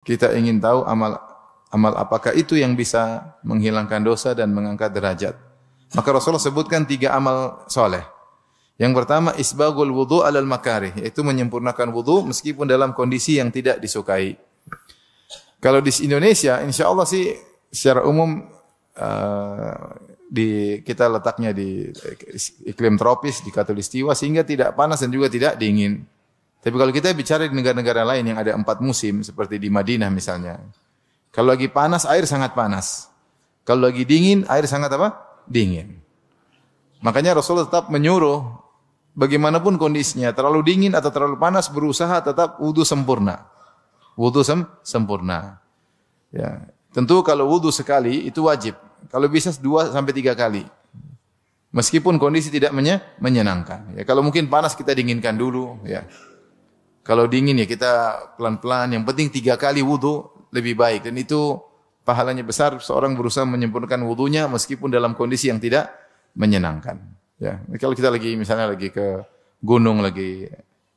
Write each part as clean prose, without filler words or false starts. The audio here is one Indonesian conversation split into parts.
Kita ingin tahu amal apakah itu yang bisa menghilangkan dosa dan mengangkat derajat. Maka Rasulullah sebutkan 3 amal soleh. Yang pertama, isbagul wudu alal makarih, yaitu menyempurnakan wudu meskipun dalam kondisi yang tidak disukai. Kalau di Indonesia, insya Allah sih secara umum kita letaknya di iklim tropis, di khatulistiwa, sehingga tidak panas dan juga tidak dingin. Tapi kalau kita bicara di negara-negara lain yang ada 4 musim, seperti di Madinah misalnya, kalau lagi panas, air sangat panas. Kalau lagi dingin, air sangat apa? Dingin. Makanya Rasulullah tetap menyuruh, bagaimanapun kondisinya, terlalu dingin atau terlalu panas, berusaha tetap wudu sempurna. Wudu sempurna. Ya. Tentu kalau wudu sekali, itu wajib. Kalau bisa 2 sampai 3 kali. Meskipun kondisi tidak menyenangkan. Ya, kalau mungkin panas, kita dinginkan dulu. Ya. Kalau dingin ya kita pelan-pelan. Yang penting 3 kali wudu lebih baik. Dan itu pahalanya besar. Seorang berusaha menyempurnakan wudunya meskipun dalam kondisi yang tidak menyenangkan. Ya. Kalau kita misalnya lagi ke gunung, lagi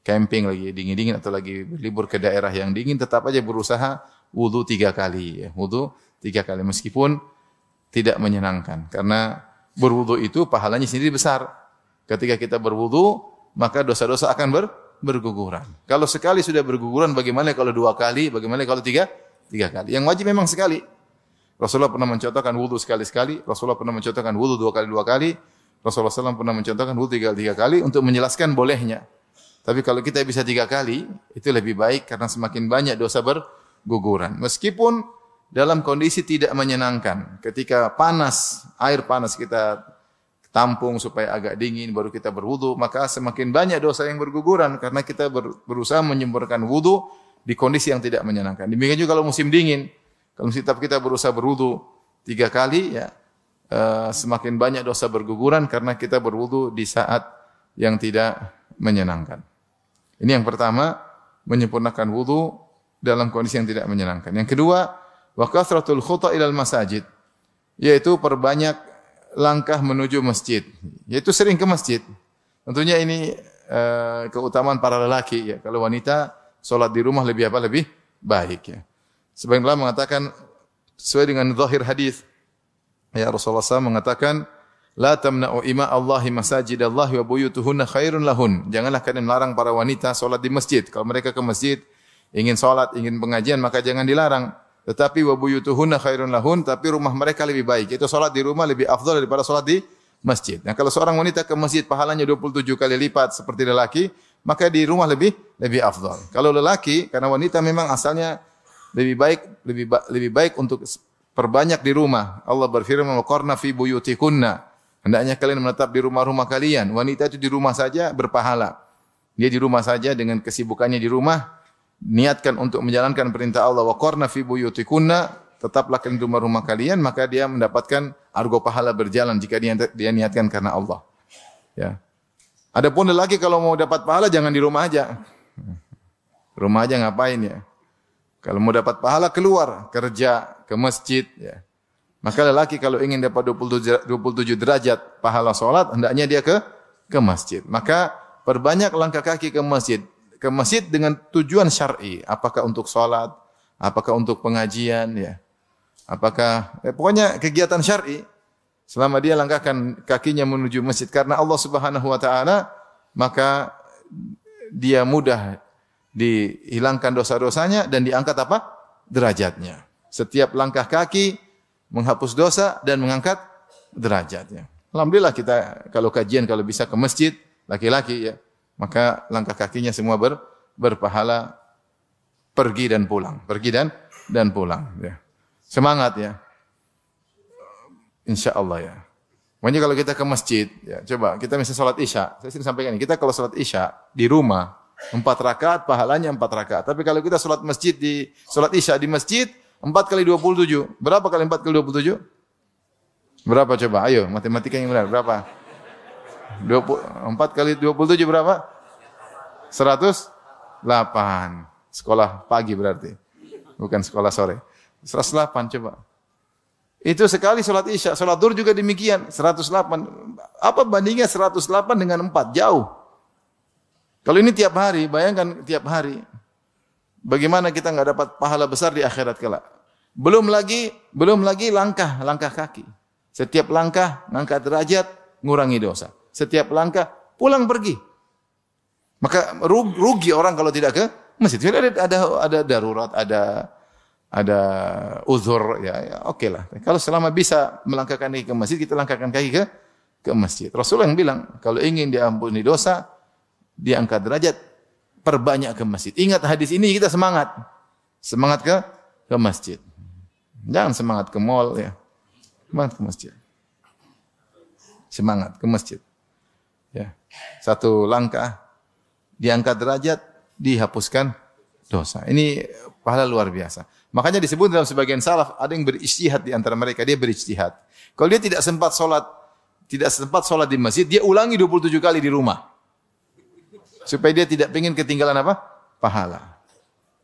camping, lagi dingin-dingin atau lagi berlibur ke daerah yang dingin, tetap aja berusaha wudu 3 kali. Ya. Wudu 3 kali meskipun tidak menyenangkan. Karena berwudu itu pahalanya sendiri besar. Ketika kita berwudu, maka dosa-dosa akan berguguran. Kalau sekali sudah berguguran, bagaimana kalau 2 kali? Bagaimana kalau 3 kali? Yang wajib memang sekali. Rasulullah pernah mencontohkan wudu sekali-sekali. Rasulullah pernah mencontohkan wudu 2 kali. Rasulullah SAW pernah mencontohkan wudu 3 kali untuk menjelaskan bolehnya. Tapi kalau kita bisa 3 kali, itu lebih baik karena semakin banyak dosa berguguran. Meskipun dalam kondisi tidak menyenangkan. Ketika panas, air panas kita tampung supaya agak dingin baru kita berwudu, maka semakin banyak dosa yang berguguran karena kita berusaha menyempurnakan wudu di kondisi yang tidak menyenangkan. Demikian juga kalau musim dingin, kalau kita berusaha berwudu 3 kali, ya semakin banyak dosa berguguran karena kita berwudu di saat yang tidak menyenangkan. Ini yang pertama, menyempurnakan wudu dalam kondisi yang tidak menyenangkan. Yang kedua, wa kathratul khuta ilal masajid, yaitu perbanyak langkah menuju masjid, yaitu sering ke masjid. Tentunya ini keutamaan para lelaki ya. Kalau wanita salat di rumah lebih baik ya. Sebagian ulama mengatakan sesuai dengan zahir hadis. Ya Rasulullah SAW mengatakan, la tamna'u ima Allahi masajidallahi wa buyutuhunna khairun lahun. Janganlah kalian melarang para wanita salat di masjid. Kalau mereka ke masjid ingin salat, ingin pengajian, maka jangan dilarang. Tetapi wa buyutuhunna khairun lahun, tapi rumah mereka lebih baik. Itu salat di rumah lebih afdal daripada salat di masjid. Nah, kalau seorang wanita ke masjid pahalanya 27 kali lipat seperti lelaki, maka di rumah lebih afdal. Kalau lelaki, karena wanita memang asalnya lebih baik untuk perbanyak di rumah. Allah berfirman, "Waqarna fi buyutikunna." Hendaknya kalian menetap di rumah-rumah kalian. Wanita itu di rumah saja berpahala. Dia di rumah saja dengan kesibukannya di rumah, niatkan untuk menjalankan perintah Allah, waqarna fi buyutikunna, tetaplah di rumah-rumah kalian, maka dia mendapatkan argo pahala berjalan jika dia niatkan karena Allah. Ya. Adapun lelaki kalau mau dapat pahala jangan di rumah aja. Rumah aja ngapain ya? Kalau mau dapat pahala keluar, kerja, ke masjid ya. Maka lelaki kalau ingin dapat 27 derajat pahala salat, hendaknya dia ke masjid. Maka perbanyak langkah kaki ke masjid. Ke masjid dengan tujuan syar'i, apakah untuk salat, apakah untuk pengajian ya. Apakah pokoknya kegiatan syar'i selama dia langkahkan kakinya menuju masjid karena Allah Subhanahu wa taala, maka dia mudah dihilangkan dosa-dosanya dan diangkat apa? Derajatnya. Setiap langkah kaki menghapus dosa dan mengangkat derajatnya. Alhamdulillah kita kalau kajian kalau bisa ke masjid laki-laki ya, maka langkah kakinya semua berpahala pergi dan pulang, ya. Semangat ya. Insyaallah ya. Makanya kalau kita ke masjid, ya coba kita misalnya salat Isya. Saya sering sampaikan ini, kita kalau salat Isya di rumah 4 rakaat pahalanya 4 rakaat. Tapi kalau kita salat Isya di masjid 4 kali 27. Berapa kali 4 kali 27? Berapa coba? Ayo, matematika yang benar. Berapa? 4 kali 27 berapa? 108. Sekolah pagi berarti. Bukan sekolah sore. 108 coba. Itu sekali salat Isya, salat Zuhur juga demikian, 108. Apa bandingnya 108 dengan 4? Jauh. Kalau ini tiap hari, bayangkan tiap hari. Bagaimana kita nggak dapat pahala besar di akhirat kelak? Belum lagi langkah kaki. Setiap langkah ngangkat derajat, ngurangi dosa. Setiap langkah pulang pergi. Maka rugi orang kalau tidak ke masjid. Ada darurat, ada uzur, ya oke lah. Kalau selama bisa melangkahkan kaki ke masjid, kita langkahkan kaki ke masjid. Rasulullah yang bilang, kalau ingin diampuni dosa, diangkat derajat, perbanyak ke masjid. Ingat hadis ini, kita semangat. Semangat ke masjid. Jangan semangat ke mall, ya. Semangat ke masjid. Semangat ke masjid. Ya. Satu langkah, diangkat derajat, dihapuskan dosa. Ini pahala luar biasa. Makanya disebut dalam sebagian salaf, ada yang berijtihad di antara mereka, dia berijtihad. Kalau dia tidak sempat sholat di masjid, dia ulangi 27 kali di rumah. Supaya dia tidak ingin ketinggalan apa? Pahala.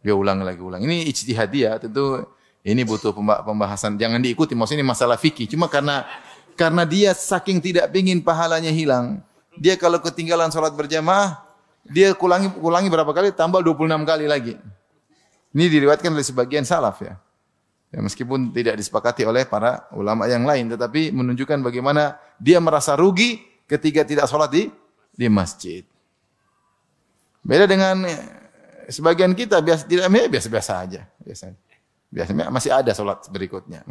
Dia ulang. Ini ijtihad dia, tentu ini butuh pembahasan. Jangan diikuti, maksudnya ini masalah fikih. Cuma karena dia saking tidak ingin pahalanya hilang, dia kalau ketinggalan sholat berjamaah, dia ulangi berapa kali? Tambah 26 kali lagi. Ini diriwayatkan oleh sebagian salaf ya. Ya, meskipun tidak disepakati oleh para ulama yang lain, tetapi menunjukkan bagaimana dia merasa rugi ketika tidak sholat di masjid. Beda dengan sebagian kita biasa aja. Biasanya masih ada sholat berikutnya.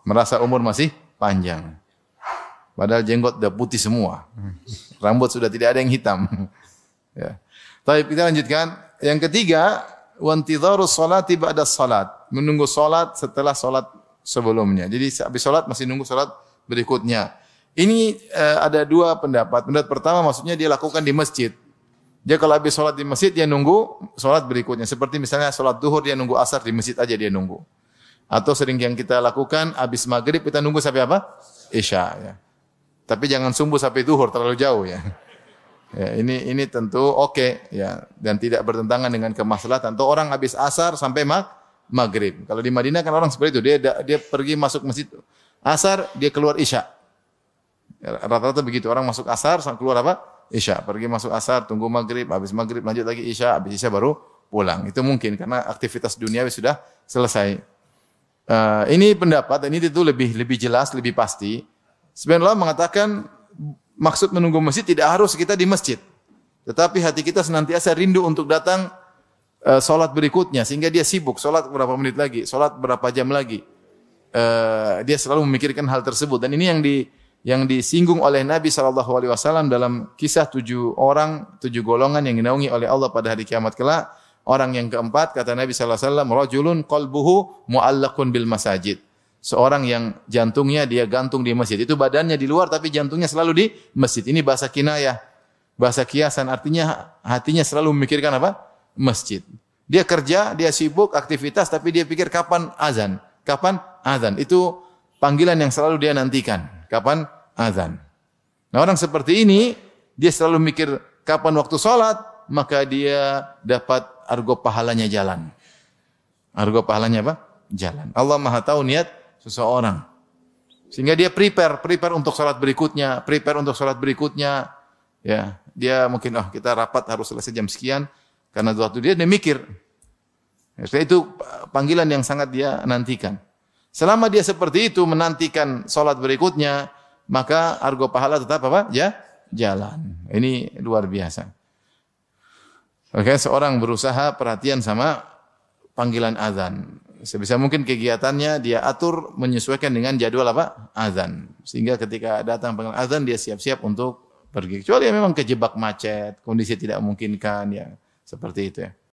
Merasa umur masih panjang. Padahal jenggot sudah putih semua. Rambut sudah tidak ada yang hitam. Ya. Tapi kita lanjutkan. Yang ketiga, wantidharus sholati ba'da salat. Menunggu salat setelah salat sebelumnya. Jadi habis salat masih nunggu salat berikutnya. Ini ada dua pendapat. Pendapat pertama maksudnya dia lakukan di masjid. Dia kalau habis salat di masjid dia nunggu salat berikutnya. Seperti misalnya salat duhur dia nunggu asar di masjid aja dia nunggu. Atau sering yang kita lakukan habis maghrib kita nunggu sampai apa? Isya ya. Tapi jangan sumbu sampai duhur terlalu jauh ya. Ya, ini tentu oke ya dan tidak bertentangan dengan kemaslahatan. Tentu orang habis asar sampai maghrib. Kalau di Madinah kan orang seperti itu, dia pergi masuk masjid asar, dia keluar isya. Rata-rata begitu, orang masuk asar keluar apa? Isya. Pergi masuk asar, tunggu maghrib, habis maghrib lanjut lagi isya, habis isya baru pulang. Itu mungkin karena aktivitas duniawi sudah selesai. Ini pendapat, ini tentu lebih jelas, lebih pasti. Sebagian ulama mengatakan maksud menunggu masjid tidak harus kita di masjid. Tetapi hati kita senantiasa rindu untuk datang salat berikutnya sehingga dia sibuk salat berapa menit lagi, salat berapa jam lagi. Dia selalu memikirkan hal tersebut dan ini yang disinggung oleh Nabi SAW dalam kisah 7 golongan yang dinaungi oleh Allah pada hari kiamat kelak. Orang yang keempat kata Nabi SAW, rajulun qalbuhu mu'allaqun bil masajid. Seorang yang jantungnya dia gantung di masjid. Itu badannya di luar tapi jantungnya selalu di masjid. Ini bahasa kinayah, bahasa kiasan. Artinya hatinya selalu memikirkan apa? Masjid. Dia kerja, dia sibuk, aktivitas, tapi dia pikir kapan azan. Kapan azan. Itu panggilan yang selalu dia nantikan. Kapan azan. Nah orang seperti ini, dia selalu mikir kapan waktu sholat, maka dia dapat argo pahalanya jalan. Argo pahalanya apa? Jalan. Allah Maha tahu niat seseorang. Sehingga dia prepare untuk salat berikutnya, Ya, dia mungkin kita rapat harus selesai jam sekian karena waktu dia mikir. Itu panggilan yang sangat dia nantikan. Selama dia seperti itu menantikan salat berikutnya, maka argo pahala tetap apa? Jalan. Ini luar biasa. Oke, seorang berusaha perhatian sama panggilan azan. Sebisa mungkin kegiatannya dia atur menyesuaikan dengan jadwal apa? Azan. Sehingga ketika datang panggilan azan dia siap-siap untuk pergi. Kecuali memang kejebak macet, kondisi tidak memungkinkan ya, seperti itu ya.